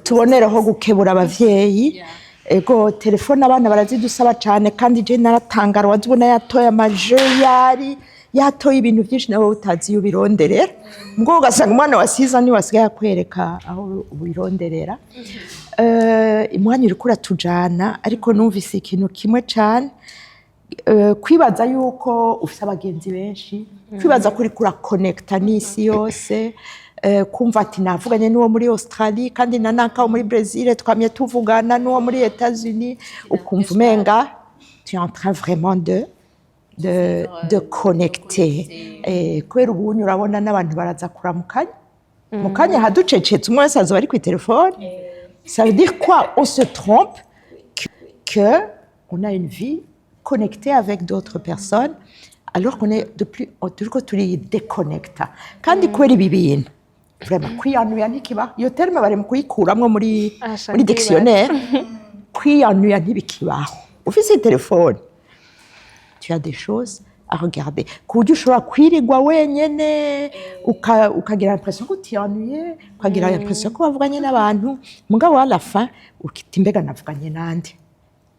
tubonereho gukebura abavyeyi ego telefone abana barazidusaba cyane kandi je naratangara wazibona yatoye amaje yatoye ibintu byinshi nawe utazi iyo bironderera ngo ugasanga umwana wasiza ni wasigaye akwereka aho ubironderera imwanya uri kuratujana ariko numvise ikintu kimwe cyane kwibaza yuko ufite abagenzi benshi kwibaza kuri kura connecta n'isi yose kumva ati navuganye n'uwo muri Australie kandi nanaka muri Brazil twamye tuvugana n'uwo muri États-Unis ukumva umenga tu es en train vraiment de connecter kubera ubunye urabona n'abantu baraza kuramukanya mukanya haducecetse umwe wese azoba ari ku telefone ça veut dire quoi on se trompe que on a une vie connectée avec d'autres personnes alors qu'on est turiko turi déconnecta kandi kubera ibi bintu vraiment kwiyanuya ntikibaho iyo terme bari mu kuyikuramwo muri dictionnaire kwiyanuya ntibikibaho ufise telefone tu as des choses à regarder ku buryo ushobora kwirirwa wenyene ukagira impression ko utiennuye ukagira impression ko wavuganye n'abantu mugabo à la fin ukita imbega navuganye nande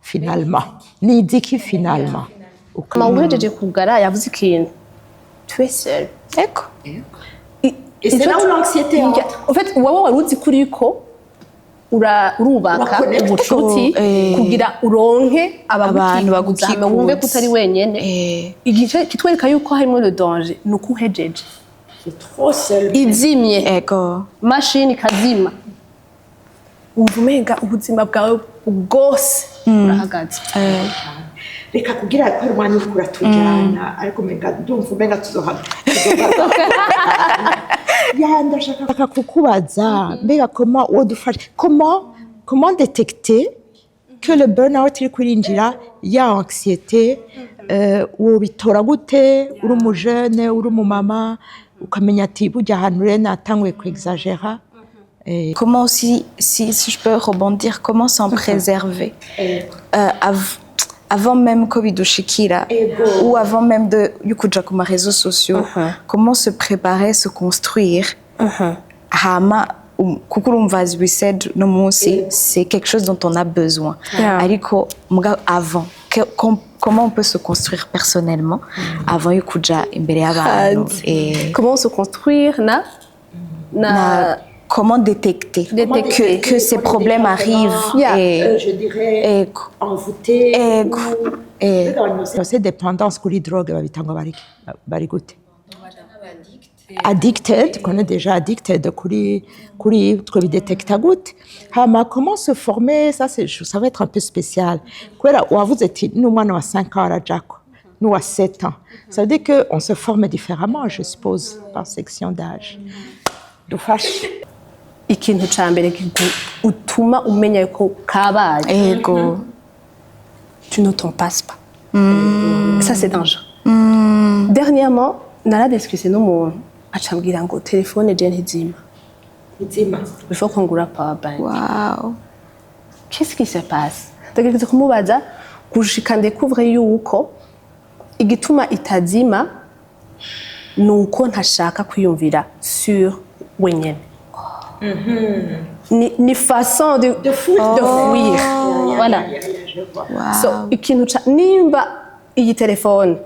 finalement ni iki finalement ma uhejeje kugara yavuze ikintu tu es seul eko et c'est là où l'anxiété en fait wowe wari uzi kuri ko urubaka ubucuti kugira uronke abantu baguzame wumve ko utari wenyene igice kitwereka yuko harimo le danger nuko uhejeje trop seul izimye ego machine kazima wumva umenga ubuzima bwawe bwose burahagaze reka kugira ko rwanya ukura tujyana ariko ndumva umenga tuzohava ndashaka kukubaza mbega comment détecter que le burn-out iri kurinjira ya anxiété wobitora gute uri umujene uri umumama ukamenya ati burya ahantu rero natanguye kuexagera. Comment aussi, si je peux rebondir, comment s'en préserver avant même que bidushikira ou avant même de yukuja kuma réseaux sociaux, comment se préparer, se construire hama kuko urumva as we said no munsi c'est quelque chose dont on a besoin ariko avant comment on peut se construire personnellement avant yukuja imbere y'abantu et comment se construire comment détecter que ces problèmes arrivent et je dirais envoûter c'est dépendance kuri drogue babitanga bari gute addicted qu'on est déjà addicted kuri twe bidetecta gute hama comment se former ça va être un peu spécial kubera wavuze ati n'umwana wa 5 ans arajako n'uwa 7 ans ça veut dire que on se forme différemment je suppose par section d'âge dufashe ikintu ca mbere utuma umenya ko kabaye ego tu ne t'en passes pas ça c'est dangereux dernièrement naradiscuté n'umuntu acambwira ngo telefone je ntizima il faut qu'on ngura power bank. Wow. Qu'est-ce qui se passe? Ndagerageza kumubaza gushika ndekuvre yuko igituma itazima nuko ntashaka kwiyumvira sur wenyene. Ni façon de fuir. Voilà. Wow. So ikintu nimba iyi telefone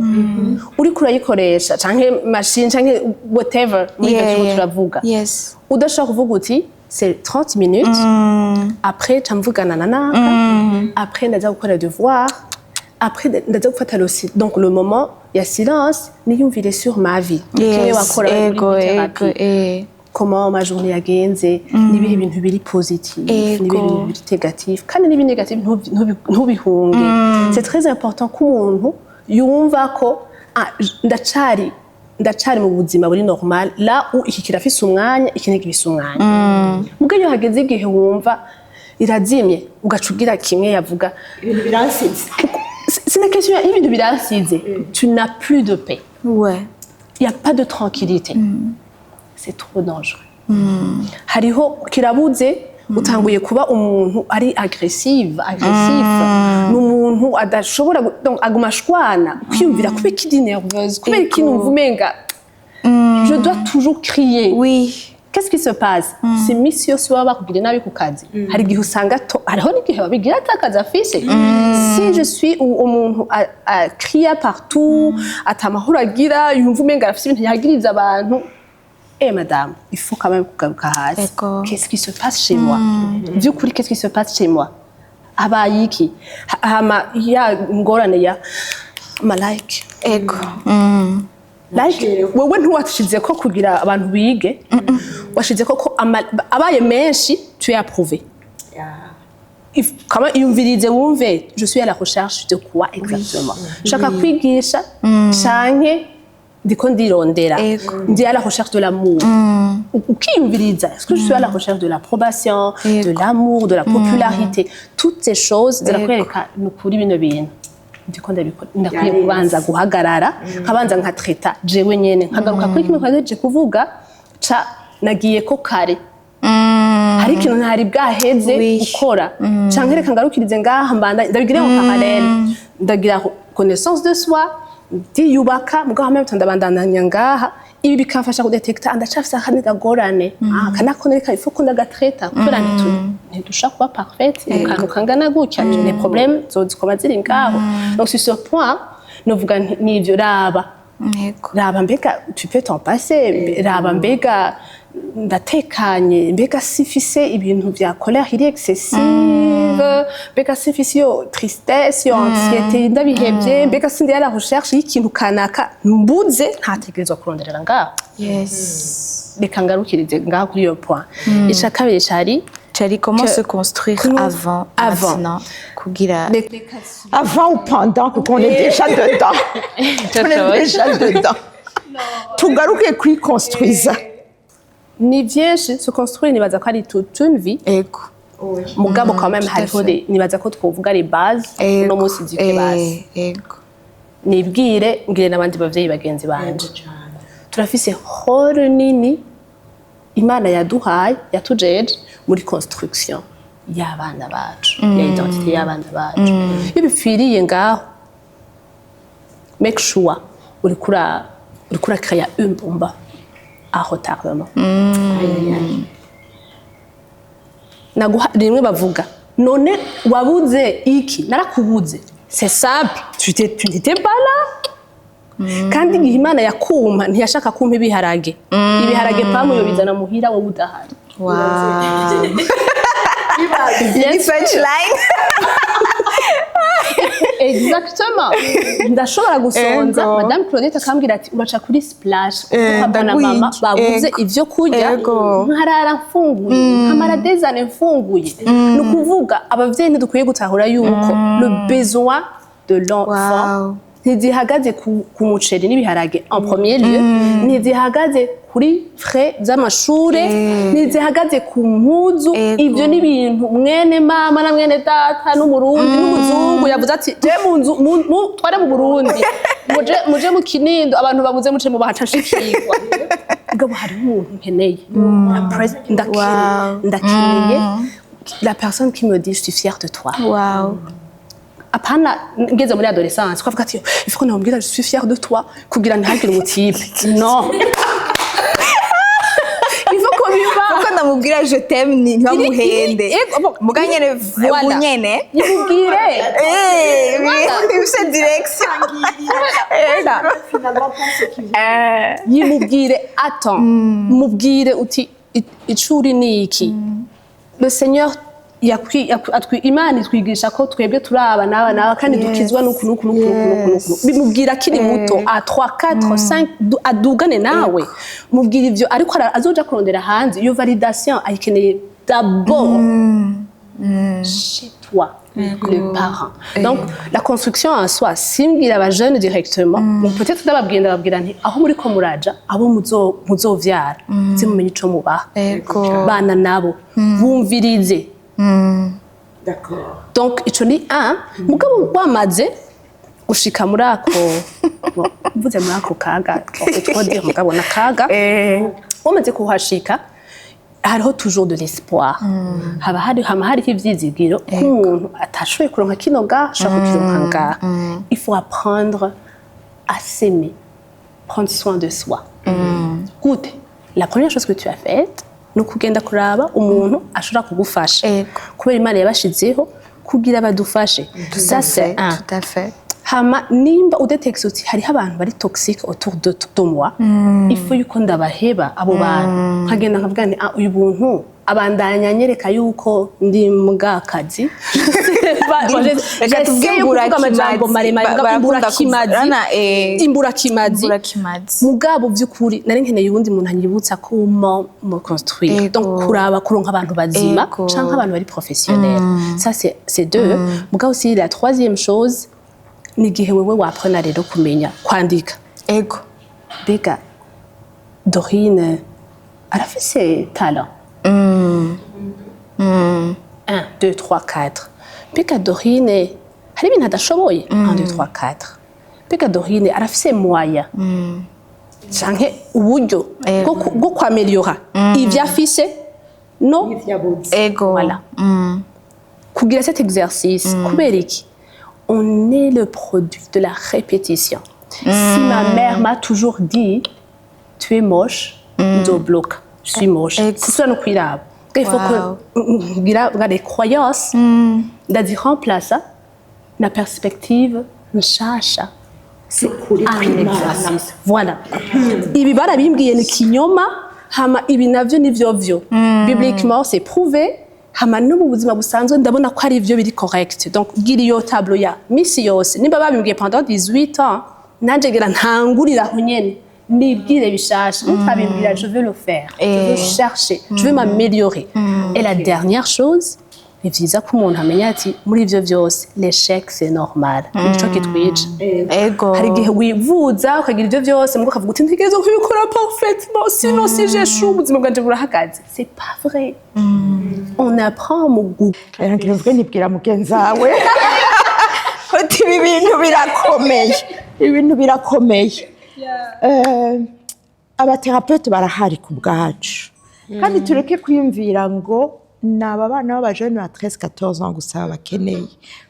uri kurayikoresha canke machine canke whatever muri gato turavuga udashaka kuvuga uti c'est 30 minutes après tamvugana nanaka après ndaza gukora devoir après ndaza gufata donc le moment ya silence niyumvire sur ma vie comment ma journée yagenze nibihe ibintu biri positif nibihe ibintu biri négatif kandi nibi négatif ntubihunge c'est très important ko umuntu yumva ko ndacari mu buzima buri normal là où iki kirafise umwanya iki ntigifise umwanya mubwo iyo hageze igihe wumva irazimye ugacugira kimwe yavuga ibintu biransize c'est une question y'ibintu biransize tu n'as plus de paix il y a pas de tranquillité c'est trop dangereux hariho kirabuze utanguye kuba umuntu ari agressif n'umuntu adashobora aguma ashwana kwiyumvira kubera kidi nerveuse kubera ikintu uvumenga je dois toujours crier qu'est-ce qui se passe c'est mission si waba kugira nabi ku kazi hari gihe usanga hariho n'igihe babigira atakazi afise si je suis umuntu a crier partout atamahoro agira yumva umenga afise ibintu yagiriza abantu. Eh madame, il faut quand même kugaruka hasi. Qu'est-ce qui se passe chez moi? Du coup, qu'est-ce qui se passe chez moi? Abayiki. Hama ya ngorane ya ma like. Ego. Like wewe ntiwashize ko kugira abantu bige. Washize ko abaye menshi tu es approuvé. Comment yumvirize wumve je suis à la recherche de quoi exactement? Shaka kwigisha canke ndiko ndirondera ndi à la recherche de l'amour ukiyumviriza est-ce que je suis à la recherche de l'approbation de l'amour de la popularité toutes ces choses zirakwereka nukuri bino bintu ndiko ndakwiye kubanza guhagarara nkabanza nkatreta jewe nyene nkagaruka kuri kimwe kwaje kuvuga ca nagiye ko kare hari ikintu ntari bwaheze gukora canke reka ngarukirize ngaha mbanda ndabigire mu parallèle ndagira connaissance de soi ndiyubaka mugabo hamwe ndabandanya ngaha ibi bikamfasha kudetekta ndacafisa akandi kagorane kanako nereka ifu ko ndagatreta kubera ntidusha kuba parfait kantu kangana gutya les problèmes zozikoma ziri ngaho donc sur ce point novuga nivyo raba mbega tu peux t'en passer raba mbega ndatekanye mbega sifise ibintu vya colère iri excessive mbega sifise yo tristesse yo anxiété ndabihevye mbega sindi ya la recherche y'ikintu kanaka mbuze ntategerezwa kuronderera ngaho reka ngarukirize ngaho kuri iyo point ica kabiri cari comment se construire avant maintenant kugira avant ou pendant qu'on est déjà dedans tugaruke kwikonstruiza ni vyinshi se construire nibaza ko ari toute une vie mugabo quand même hariho nibaza ko twovuga les bases no musi zike base nibwire ngire n'abandi bavyeyi bagenzi banje turafise horo nini Imana yaduhaye yatujeje muri construction y'abana bacu ya identité y'abana bacu iyo bifiriye ngaho make sure uri kura créer une bombe à retardement rimwe bavuga none wabuze iki narakubuze c'est simple tu n'étais pas là kandi igihe Imana yakuma ntiyashaka kumpa ibiharage pamu yo bizana muhira wowe udahari Exactement. Ndashobora gusonza Madame Claudette akambwira ati uraca kuri splash ukabona mama babuze ivyo kurya nkarara mfunguye nkamara des années mfunguye no kuvuga abavyeyi ntidukwiye gutahura yuko le besoin de l'enfant ntizihagaze ku muceri n'ibiharage en premier lieu ntizihagaze kuri frais z'amashure ntizihagaze ku mpuzu ivyo ni ibintu mwene mama na mwene data n'umurundi n'umuzungu yavuze ati je mu tware mu Burundi muje mu Kinindo abantu babuze muce mu bahacashikirwa ubwo hari umuntu nkeneye ndakeneye la personne qui me dit je suis fière de toi apana ngeze muri adolescence kwavuga ati il faut qu'on ambwira je suis fière de toi kugira ntihagire umutipe non il faut qu'on vive kuko ndamubwira je t'aime ntibamuhende muganyene nyene yibwire bise direction yimubwire attends mubwire uti icuri niki le Seigneur Imana itwigisha ko twebwe turaba n'abana kandi dukizwa nuku bimubwira kiri muto a 3 4 5 adugane nawe mubwira ivyo ariko azoja kurondera hanze iyo validation ayikeneye d'abord chez toi le parent donc la construction en soi simbwira aba jeunes directement peut-être ndababwira nti aho muri ko muraja abo muzovyara mumenye ico mubaha bana nabo bumvirize D'accord. Donc ico ni mugabo wamaze ushika muri ako mvuze muri ako kaga twodire mugabo na kaga wamaze kuhashika hariho toujours de l'espoir haba hari ivyizigiro k'umuntu atashoboye kuronka kino ga shaka kuronka nga il faut apprendre à s'aimer prendre soin de soi Écoute, la première chose que tu as faite no kugenda kuraba umuntu ashobora kugufasha kubera Imana yabashizeho kugira badufashe ça c'est tout à fait hama nimba udetecte uti hari abantu bari toxique autour de moi il faut yuko ndabaheba abo bantu nkagenda nkavuga nti uyu buntu abandanya nyereka yuko ndi mugakazi reka tubwira amajambo maremare imbura kimazi mugabo by'ukuri nari nkeneye ubundi muntu anyibutsa ko mo construire donc kuraba kuronka abantu bazima canke abantu bari professionnels ça c'est deux mugabo aussi la troisième chose ni gihe wewe waprena rero kumenya kwandika bega Dorine arafise talent 1 2 3 4 bega Dorine hari ibintu adashoboye 1 2 3 4 bega Dorine arafise moya canke uburyo bwo kwameliora ivyo afise no voilà kugira cet exercice kubera iki on est le produit de la répétition Si ma mère m'a toujours dit tu es moche, nzobloka, je suis moche. C'est ça nous kwiraba. Il faut que ngira des croyances ndazi remplacer na perspective nshasha. C'est un exercice. Voilà. Ibi barabimbwiye ni kinyoma hama ibi navyo nivyo vyo. Bibliquement c'est prouvé. Hama no mu buzima busanzwe ndabona ko ari ivyo biri correct. Donc gira iyo tableau ya misi yose nimba babimbwiye pendant 18 ans nanje gira ntangurira aho nyene nibwire bishasha ntabimbwira je veux le faire. Je veux chercher, je veux m'améliorer. Et la dernière chose, ni vyiza ko umuntu amenya ati muri ivyo vyose l'échec c'est normal. Nico kitwica. Ego. Hari igihe wivuza ukagira ivyo vyose mugo kavuga uti ntegereza kubikora parfaitement sinon si j'échoue ubuzima bwanje burahagaze. C'est pas vrai. On apprend mu goût. ngira mvuge nibwira mugenzi wawe ko ibi bintu birakomeye ibintu birakomeye abaterapeute barahari ku bwacu kandi tureke kwiyumvira ngo ni aba bana b'abajene ba 13-14 ans gusa bakeneye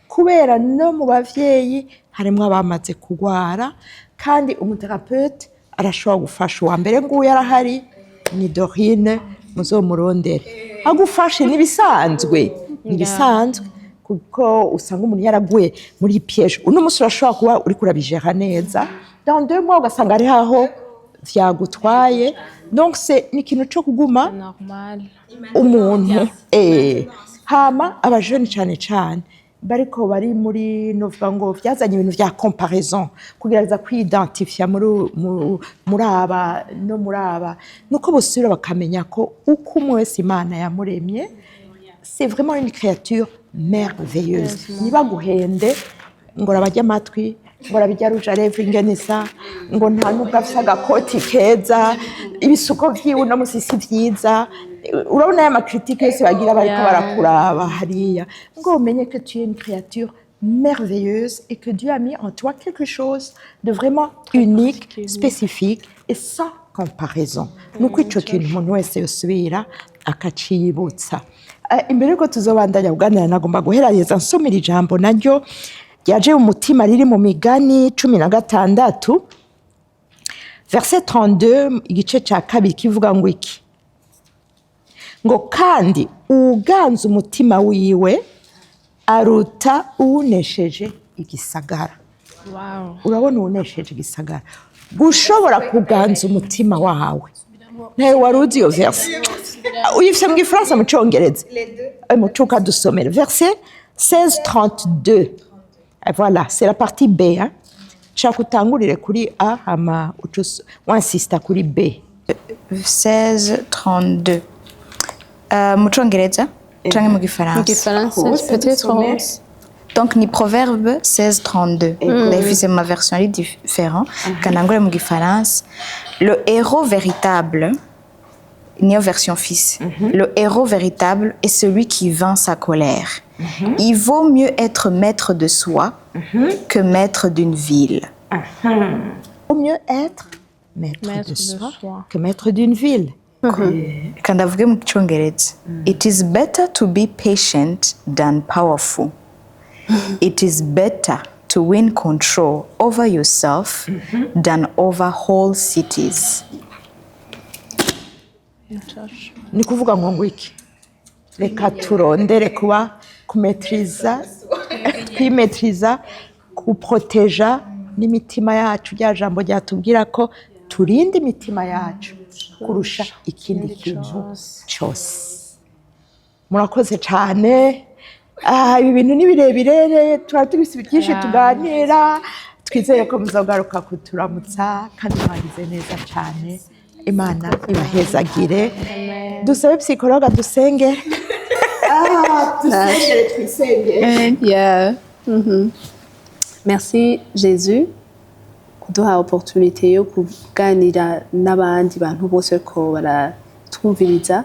kubera no mu bavyeyi harimo abamaze kugwara kandi umuterapeute arashobora gufasha uwa mbere nguyu arahari ni Dorine muzomurondere agufashe nibisanzwe kuko usanga umuntu yaraguye muri piège uno musi urashobora kuba uri kurabijera neza dans 2 mois ugasanga ari aho vyagutwaye donc c'est ni kintu cyo kuguma normal umuntu hama abajene cyane bariko bari muri novuga ngo vyazanye ibintu vya comparaison kugerageza kwidentifia muri aba nuko bosubira bakamenya ko uko umwe wese Imana yamuremye c'est vraiment une créature merveilleuse niba guhende ngo rabajya amatwi ngo rabijya ruja lèvre ingenisa ngo nta nubwo afise agakoti keza ibisuko vyiwe no musisi vyiza urabona ya makritike yose bagira bariko barakuraba hariya ngo umenye que tu es une créature merveilleuse et que Dieu a mis en toi quelque chose de vraiment unique, spécifique et sans comparaison. Nuko ico kintu umuntu wese yosubira akaciyibutsa. Imbere ko tuzobandanya kuganira nagomba guheraheza nsomera ijambo naryo ryaje mu mutima riri mu Migani 16 verset 32 igice ca kabiri kivuga ngo iki ngo kandi uganza umutima wiwe aruta unesheje igisagara. wow Urabona unesheje igisagara gushobora kuganza umutima wawe nawe waruzi iyo verse uyifise mu Gifaransa mu Congereza mu cuka dusomera verset 16:32 et voilà c'est la partie B hein shaka utangurire kuri A hama insista kuri B 16:32 mu Congereza canke mu Gifaransa peut-être donc ni proverbe 16:32 c'est ma version est différente kanangure mu Gifaransa le héros véritable ni version fils le héros véritable est celui qui vainc sa colère. Il vaut mieux être maître de soi que maître d'une ville. Il vaut mieux être maître de soi que maître d'une ville. Quand avuge mu Congereza it is better to be patient than powerful. It is better to win control over yourself than over whole cities. Ni kuvuga ngo iki reka turondere kuba kwimetriza kuproteja n'imitima yacu rya jambo ryatubwira ko turinda imitima yacu kurusha ikindi kintu cyose. Murakoze cyane ibi bintu ni birebire turatubise byinshi tuganira twizeye ko muzogaruka kuturamutsa kandi mwagize neza cyane. Imana ibahezagire. Dusabe psychologue dusenge. Yeah. Merci Jésus kuduha opportunité yo kuganira n'abandi bantu bose ko baratwumviriza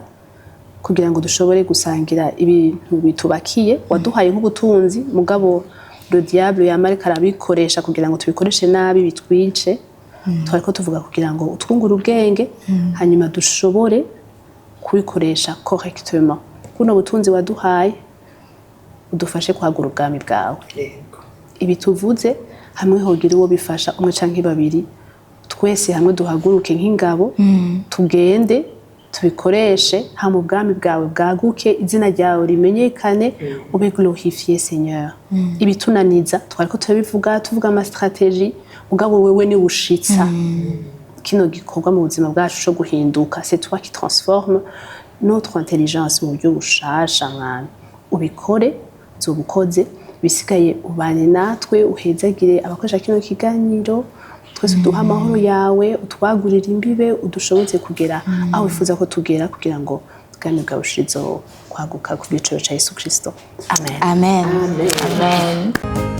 kugira ngo dushobore gusangira ibintu bitubakiye waduhaye nk'ubutunzi mugabo le diable yamarika arabikoresha kugira ngo tubikoreshe nabi bitwice. Twariko tuvuga kugira ngo utwungure ubwenge hanyuma dushobore kubikoresha correctement. Kuno butunzi waduhaye udufashe kwagura ubwami bwawe. Ibi tuvuze hamwe hogira uwo bifasha umwe canke babiri twese hamwe duhaguruke nk'ingabo tugende tubikoreshe ha mu bwami bwawe bwaguke izina ryawe rimenyekane ube glorifié Seigneur ibitunaniza twariko turabivuga tuvuga ama stratégie mugabo wewe ni ushitsa kino gikorwa mu buzima bwacu cyo guhinduka c'est toi qui transforme notre intelligence mu buryo bushasha mwana ubikore zobukoze bisigaye ubane natwe uhezagire abakoresha kino kiganiro twese duha amahoro yawe utwagurira imbibe udushoboze kugera aho wifuza ko tugera kugira ngo ubwami bwawe bushizeho kwaguka ku giciro cya Yesu Kristo amen amen, amen.